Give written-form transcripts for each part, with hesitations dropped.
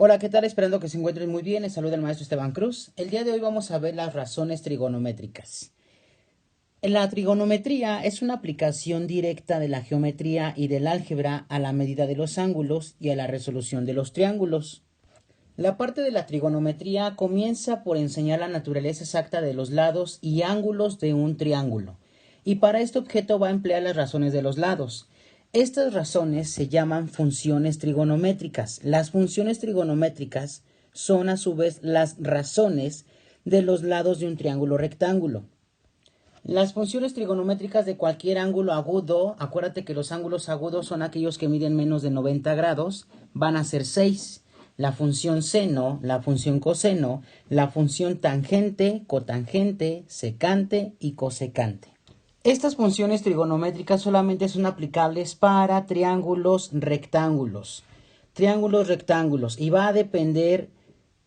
Hola, ¿qué tal? Esperando que se encuentren muy bien. Les saluda el maestro Esteban Cruz. El día de hoy vamos a ver las razones trigonométricas. La trigonometría es una aplicación directa de la geometría y del álgebra a la medida de los ángulos y a la resolución de los triángulos. La parte de la trigonometría comienza por enseñar la naturaleza exacta de los lados y ángulos de un triángulo, y para este objeto va a emplear las razones de los lados. Estas razones se llaman funciones trigonométricas. Las funciones trigonométricas son a su vez las razones de los lados de un triángulo rectángulo. Las funciones trigonométricas de cualquier ángulo agudo, acuérdate que los ángulos agudos son aquellos que miden menos de 90 grados, van a ser 6. La función seno, la función coseno, la función tangente, cotangente, secante y cosecante. Estas funciones trigonométricas solamente son aplicables para triángulos rectángulos. Y va a depender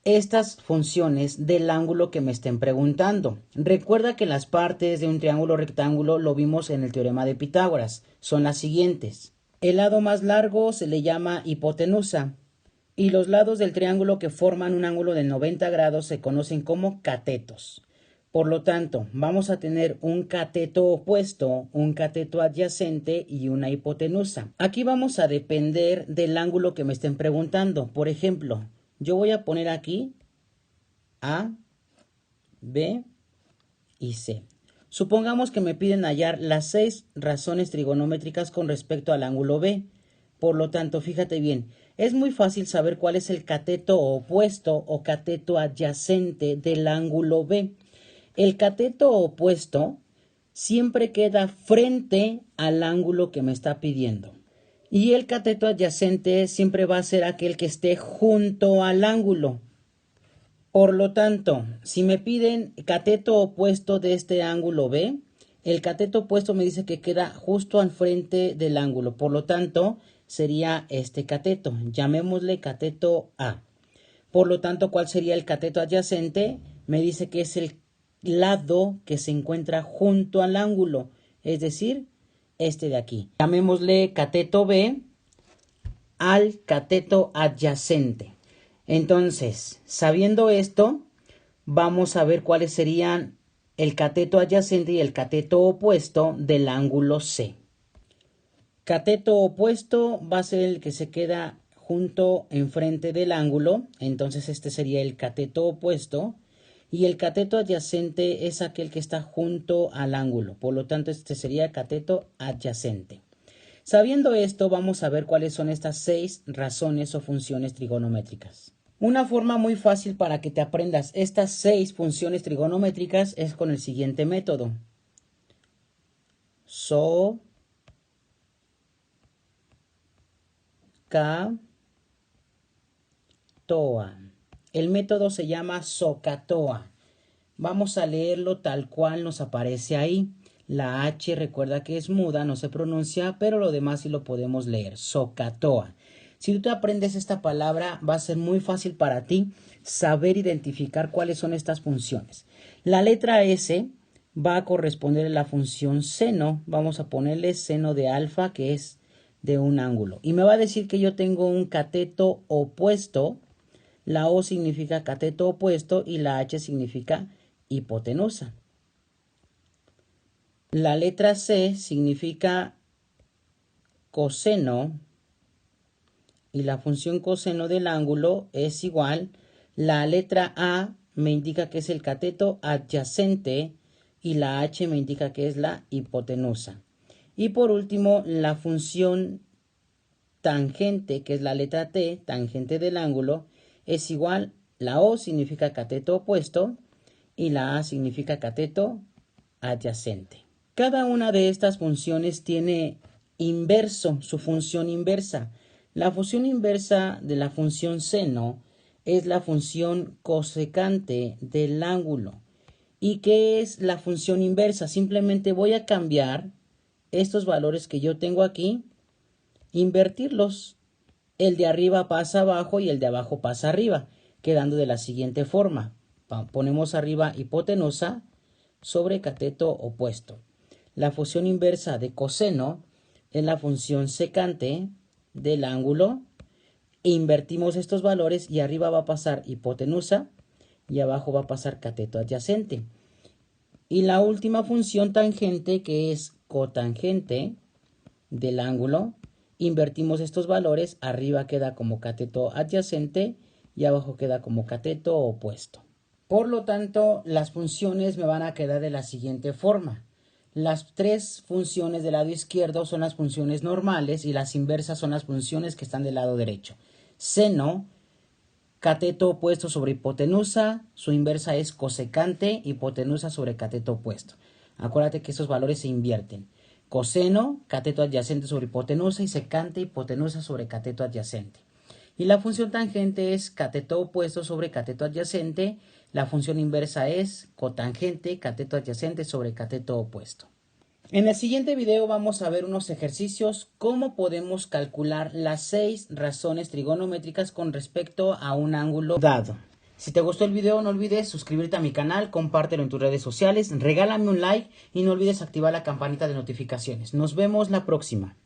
estas funciones del ángulo que me estén preguntando. Recuerda que las partes de un triángulo rectángulo lo vimos en el teorema de Pitágoras. Son las siguientes. El lado más largo se le llama hipotenusa y los lados del triángulo que forman un ángulo de 90 grados se conocen como catetos. Por lo tanto, vamos a tener un cateto opuesto, un cateto adyacente y una hipotenusa. Aquí vamos a depender del ángulo que me estén preguntando. Por ejemplo, yo voy a poner aquí A, B y C. Supongamos que me piden hallar las 6 razones trigonométricas con respecto al ángulo B. Por lo tanto, fíjate bien, es muy fácil saber cuál es el cateto opuesto o cateto adyacente del ángulo B. El cateto opuesto siempre queda frente al ángulo que me está pidiendo. Y el cateto adyacente siempre va a ser aquel que esté junto al ángulo. Por lo tanto, si me piden cateto opuesto de este ángulo B, el cateto opuesto me dice que queda justo al frente del ángulo. Por lo tanto, sería este cateto. Llamémosle cateto A. Por lo tanto, ¿cuál sería el cateto adyacente? Me dice que es el lado que se encuentra junto al ángulo, es decir, este de aquí. Llamémosle cateto B al cateto adyacente. Entonces, sabiendo esto, vamos a ver cuáles serían el cateto adyacente y el cateto opuesto del ángulo C. Cateto opuesto va a ser el que se queda junto enfrente del ángulo, entonces este sería el cateto opuesto, y el cateto adyacente es aquel que está junto al ángulo, por lo tanto este sería cateto adyacente. Sabiendo esto, vamos a ver cuáles son estas 6 razones o funciones trigonométricas. Una forma muy fácil para que te aprendas estas 6 funciones trigonométricas es con el siguiente método. SOHCAHTOA. El método se llama SOHCAHTOA. Vamos a leerlo tal cual nos aparece ahí. La H recuerda que es muda, no se pronuncia, pero lo demás sí lo podemos leer. SOHCAHTOA. Si tú te aprendes esta palabra, va a ser muy fácil para ti saber identificar cuáles son estas funciones. La letra S va a corresponder a la función seno. Vamos a ponerle seno de alfa, que es de un ángulo. Y me va a decir que yo tengo un cateto opuesto. La O significa cateto opuesto y la H significa hipotenusa. La letra C significa coseno y la función coseno del ángulo es igual. La letra A me indica que es el cateto adyacente y la H me indica que es la hipotenusa. Y por último, la función tangente, que es la letra T, tangente del ángulo, es igual. La O significa cateto opuesto y la A significa cateto adyacente. Cada una de estas funciones tiene inverso, su función inversa. La función inversa de la función seno es la función cosecante del ángulo. ¿Y qué es la función inversa? Simplemente voy a cambiar estos valores que yo tengo aquí, invertirlos. El de arriba pasa abajo y el de abajo pasa arriba, quedando de la siguiente forma. Ponemos arriba hipotenusa sobre cateto opuesto. La función inversa de coseno es la función secante del ángulo E invertimos estos valores y arriba va a pasar hipotenusa y abajo va a pasar cateto adyacente. Y la última función tangente, que es cotangente del ángulo, invertimos estos valores, arriba queda como cateto adyacente y abajo queda como cateto opuesto. Por lo tanto, las funciones me van a quedar de la siguiente forma. Las tres funciones del lado izquierdo son las funciones normales y las inversas son las funciones que están del lado derecho. Seno, cateto opuesto sobre hipotenusa, su inversa es cosecante, hipotenusa sobre cateto opuesto. Acuérdate que esos valores se invierten. Coseno, cateto adyacente sobre hipotenusa, y secante, hipotenusa sobre cateto adyacente. Y la función tangente es cateto opuesto sobre cateto adyacente. La función inversa es cotangente, cateto adyacente sobre cateto opuesto. En el siguiente video vamos a ver unos ejercicios cómo podemos calcular las 6 razones trigonométricas con respecto a un ángulo dado. Si te gustó el video, no olvides suscribirte a mi canal, compártelo en tus redes sociales, regálame un like y no olvides activar la campanita de notificaciones. Nos vemos la próxima.